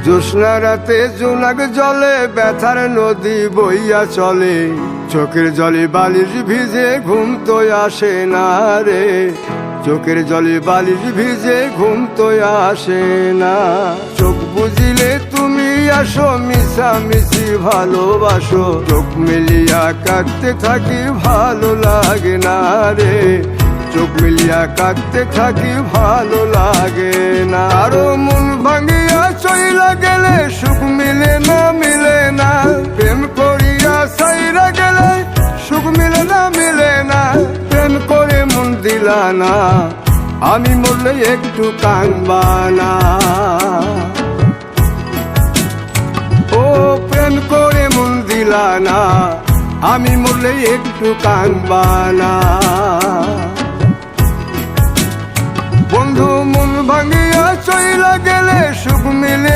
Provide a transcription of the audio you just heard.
জ্যোৎস্না রাতে জোনাক জলে ব্যথার নদী বইয়া চলে, চোখের জলে বালিশ ভিজে ঘুম তো আসে না রে, চোখের জলে বালিশ ভিজে ঘুম তো আসে না। চোখ বুঝিলে তুমি আসো, মিশামিশি ভালোবাসো, চোখ মিলিয়া কাঁদতে থাকি ভালো লাগে না রে, চোখ মিলিয়া কাঁদতে থাকি ভালো লাগে না। আরো মন ভাঙিয়া চইলা গেলে সুখ মিলে না, মিলে না, প্রেম করিয়া সাইরা গেলে সুখ মিলে না, মিলে না, প্রেম করে মন দিলা না, আমি মরলে একটু কাঁদবা না। ও প্রেম করে মন দিলা না, আমি মরলে একটু কাঁদবা না। বন্ধু মন ভাঙিয়া চইলা গেলে সুখ মিলে